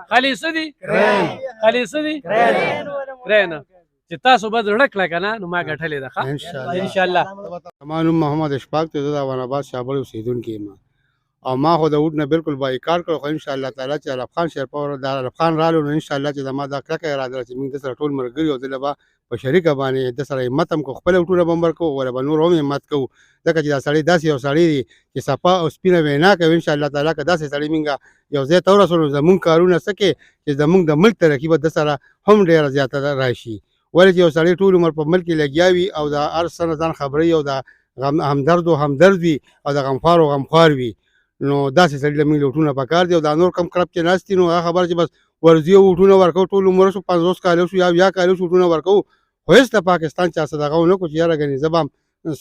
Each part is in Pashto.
خالي څه دي خالي څه دي کرین چې تاسو به زړه کړه که نه نو ما ګټلې ده ښه انشاءالله. زما نوم محمد اشفاق دی، زه د افغان آباد شابل اوسېدونکی یم او ما خو د وډ نه بالکل بایکاټ کړ، خو انشاءالله تعالی چې علب خان شیرپور د علب خان رالو نو انشاءالله چې زما دا کلکه اراده ده چې موږ د سره ټول ملګري او دله به په شریکه باندې د سره همت هم کوو، خپل وټونه به هم ورکوو ولا به نور هم همت کوو، ځکه چې دا سړی داسې یو سړی دی چې صفا او سپینه وینا کوي. انشاءالله تعالی که داسې سړی موږ یو ځای ته ورسوو زموږ کارونه څه کې چې زموږ د ملک ترقي به د سره هم ډېره زیاته راشي. ولې چې یو سړی ټول عمر په ملک کې لګیا وي او د هر څه نه ځان خبروي او د همدرد او همدرد وي او د غمخوار او غمخوار وي، نو داسې سړي له موږ وټونه پکار دي. او دا نور کم کرب چې ناست دي نو هغه خبره چې بس ورځي او وټونه ورکوو، ټول عمر شو 50 کاله شو یا کاله شو وټونه ورکوو، خو هېڅ د پاکستان چا څه دغه ونه کړو چې یاره ګنې زه به هم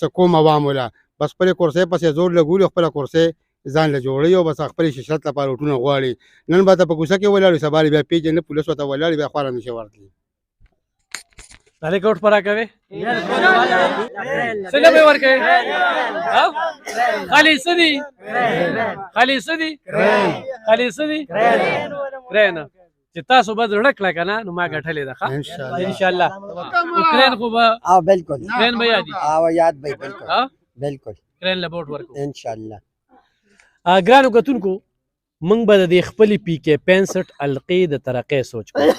څه کوم عوام وله بس خپلې کورسۍ پسې زور لګولي، خپله کورسۍ ځان له جوړوي او بس خپلې ششرت لپاره وټونه غواړي. نن به ته په کوڅه کې ولاړ وي، سبا بیا پېژنې پولیس ورته ولاړ وي، بیا خواره نشي ورتلی. هلک اوټ پره کوې څنګه به ورکوې خالي څه دي خالي څه دي خالي څه دي کرین چې تاسو به زړه کړه که نه نو ما ګټلې ده ښه انشاءالله. کرین خو به بالکل کرین به یادي یاد به بالکل کرین له به وټ ورکوو انشاءالله. ګرانو کتونکو موږ به د دې خپلې PK 65 حلقې د ترقۍ سوچ کوو.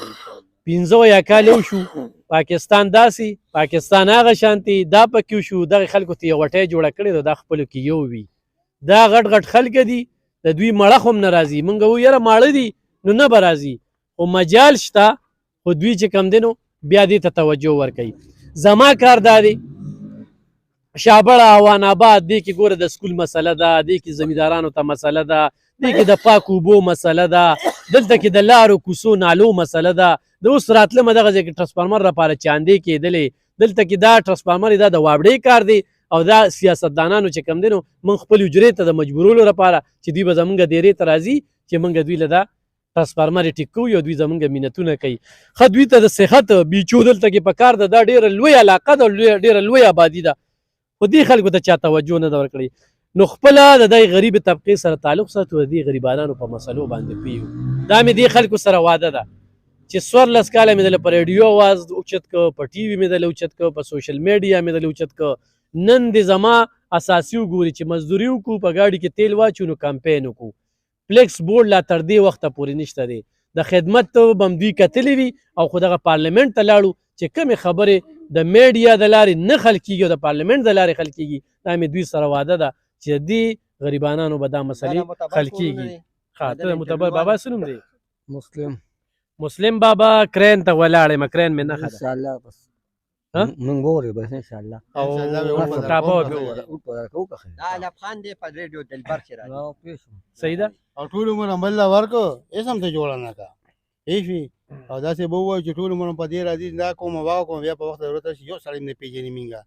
15 کال یو شو پاکستان داسې پاکستان هغه شانتي دا پکې شو، دغه خلکو ته یو غټۍ جوړه کړې ده، دا خپلو کې یو وي، دا غټ غټ خلک دي د دوی مړه خو هم نه راځي، موږ وایو یاره ماړه دي نو نه به راځي، خو مجال شته خو دوی چې کم دی نو بیا دې ته توجه ورکوي. زما کار دا دی شابړه اوان آباد دې کې ګوره د سکول مسله ده، دې کې زمیندارانو ته مسله ده، دې کې د پاک اوبو مسله ده، دلته کې د لارو کوڅو نالو مسله ده. د اوس راتلمه دغه ځای کې ټرانسفارمر لپاره چاندې کېدلې، دلته کې دا ټرانسفارمر دا د وابړې کار دی او دا سیاستدانانو چې کم دی نو موږ خپل حجرې ته د مجبورولو لپاره چې دوی به زمونږ دیرې ته راځي چې موږ دوی له دا ټرانسفارمر یې ټیک کوو او دوی زمونږ مینتونه کوي. ښه دوی ته د صحت بیچو دلته کې پکار ده، دا ډېره لوی علاقه ده، ډېره لوی آبادي ده، خو دې خلکو ته چا توجه نه ده ورکړې. نو خپله د دې غریب طبقې سره تعلق ساتو، د دې غریبانانو په مسلو باندې پوهیږو. دا مې دې خلکو سره واده ده چې 14 کاله مې دله په ریډیو آواز اوچت که، په ټي وي مې دله اوچت که، په سوشل میډیا مې دله اوچت که. نن دې زما اساسي وګوري چې مزدوري وکړو، په ګاډي کې تیل واچو نو کمپین وکړو. فلیکس بورډ لا تر دې وخته پورې نشته دی، د خدمت به هم دوی کتلې وي او خو دغه پارلمنټ ته لاړو چې کومې خبرې د میډیا د لارې نه خل کېږي او د پارلمنټ د لارې خل کېږي، دا مې دوی سره واده ده چې دې غریبانانو به دا مسلې حل کېږي. ښه ته د معتبر بابا څه نوم دی؟ مسلم بابا کرین ته ولاړ یم، کرین مې نښه ده انشاءالله بس موږ وګورو بس انشاءالله او ټاپه به وګوره. دا علب خان دی په ریډیو دلبر کې راځي صحیح ده او ټول عمر هم بل ورکو هېڅ هم ته جوړه نه کا هېڅ وي او داسې به ووایو چې ټول عمر په دې راځي دا کوم واو کوم بیا په وخت ضرورت شي یو سړی نه پېژني مونږه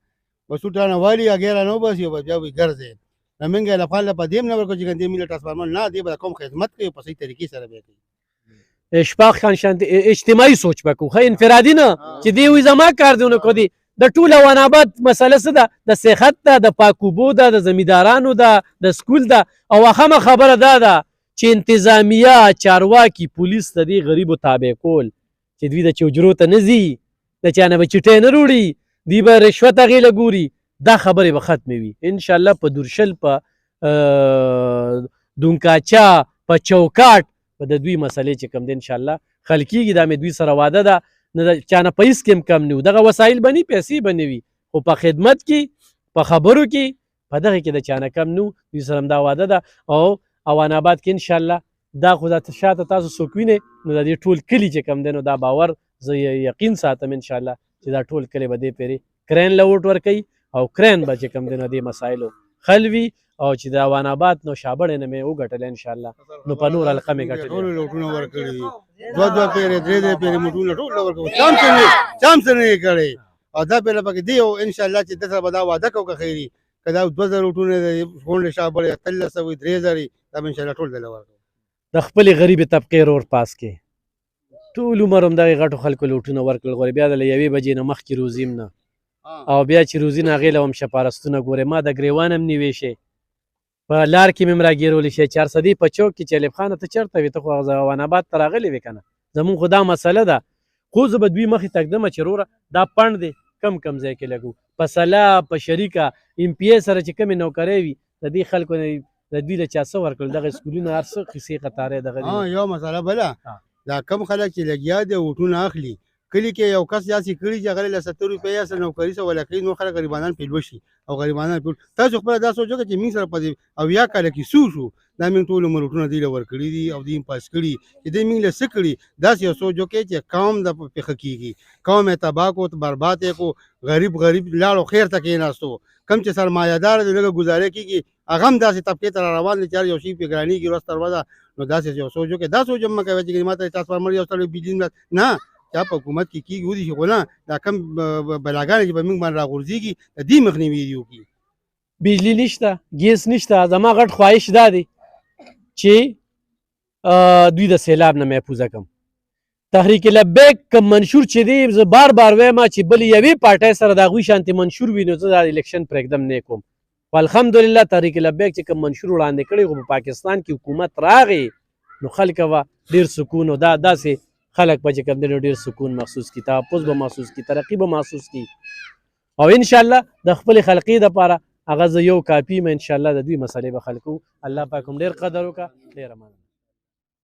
بس ټانه والي اګیرا نو بس یو بیا وي ګرځي نه مونږه لفال په دې نه ورکو چې ګندې ملي ټرانسفارمر نه دی به کوم خدمت کوي په صحیح طریقې سره به کوي. اشفاق خان شانتي اجتماعي سوچ وکړو، ښه انفرادي نه چې دی وي زما کار دی ونکړو. دی د ټول افغان آباد مسله څه ده؟ د صحت ده، د پاک اوبو ده، د زمیندارانو ده، د سکول ده. او اهمه خبره دا ده چې انتظامیه، چارواکي، پولیس د دې غریبو تابع کول چې دوی د چوجرو ته نه ځي، د چا نه به چټۍ نه روړي، دوی به رشوت هغې له ګوري، دا خبرې به ختمې وي انشاءالله. په دورشل، په دونکاچا، په چوکاټ په د دوی مسلې چې کوم دی انشاءالله حل کېږي. دا مې دوی سره واده ده، نه د چا نه په هېڅ کې هم کم نه وي، دغه وسایل به نه وي، پیسې به نه وي، خو په خدمت کې، په خبرو کې، په دغه کې د چا نه کم نه وو. دوی سره هم دا واده ده او اوان آباد کې انشاءالله دا خو دا شاته تاسو څوک وینئ نو د دې ټول کلي چې کوم دی نو دا باور زه یقین ساتم انشاءالله چې دا ټول کلی به دې پېرې کرین له ووټ ورکوي او کرین به چې کوم دی نو دې مسایلو حل وي او چې د اوان آباد نو شابړې نه مې وګټلې انشاءالله نو په نور حلقه مې ګټلې. ټول لوټونه ورکړي دي، دوه پیرې درې پیرې موټونه ټول ورکړي، چم څه نه کړي او دا پیله پکې دی او انشاءالله چې دته به دا واده کوو که خیري که دا 2000 لوټونه غونډې شابړې 1300 وي 3000 دا به انشاءالله ټول دله ورکړو. د خپلې غریبې طبقې رور پاس کې ټول عمر هم دغې غټو خلکو لوټونه ورکړل، غورې بیا د له 1 بجې نه مخکې روزي هم نه او بیا چې روزي نه هغې له هم شپارستونه ګورې ما د ګریوان هم نیوې شي په لار کې مې هم راګیرولې شي 400 په چوک کې چې الف خانه ته چېرته وې ته خو ځوان آباد ته راغلی وې که نه زمونږ خو دا مسله ده خو زه به دوی مخې تږدمه چې وروره دا پڼ دی کم ځای کې لګو په سلا په شریکه ایم پی ای سره چې کمې نوکرۍ وي د دې خلکو نه د دوی له چا څه ورکړل دغه سکولونه هر څه قیسې قطارې دغه دي یو مسله بله دا کم خلک چې لګیا دي ووټونه اخلي کلي کې یو کس داسې کړي چې هغه له 70 روپۍ اصل نوکري سره ولکړي نور خلک غریبانان پې لوشي او غریبانان پې تاسو خپله دا سوچ وکړئ چې موږ سره په دې اویا کاله کې څه شو دا موږ ټول عمر وټونه دوی له ورکړي دي او دوی پاس کړي چې دوی موږ له څه کړي داسې یو سوچ وکړئ چې قوم د پېښه کېږي قوم یې تباه کړو برباد یې کړو غریب لاړو خیر ته کېناستو کم چې سرمایه‌دار دی لږه ګزارې کېږي هغه هم داسې طبقې ته را روان دي چې هر یو شي پې ګرانېږي ورځ تر ورځه نو داسې یو سوچ وکړئ دا سوچ هم مه کوئ چې ما ته ټرانسفارمر یو سړی بجلي نه چا په حکومت کې کېږي ودي خو نه دا کم بلاګانې چې به موږ باندې راغورځېږي د دې مخنیوي دې وکړي بجلی نشته ګیس نشته زما غټ خواهش دا دی چې دوی د سیلاب نه محفوظه کم تحریک لبیک کم منشور چې دی زه بار وایم چې بل یوې پارټۍ سره د هغوی شانتې منشور وي نو زه دا الیکشن پرېږدم نه کوم خو الحمدلله تحریک لبیک چې کم منشور وړاندې کړی خو په پاکستان کې حکومت راغی نو خلک به ډېر سکون او دا داسې خلک به چې کوم دی نو ډېر سکون محسوس کړي تحفظ به محسوس کړي ترقي به محسوس کړي او انشاءالله د خپلې خلقې دپاره هغه زه یو کاپي یم انشاءالله د دوی مسلې به حل کوو الله پاک هم ډېر قدر وکړه ډېره مننه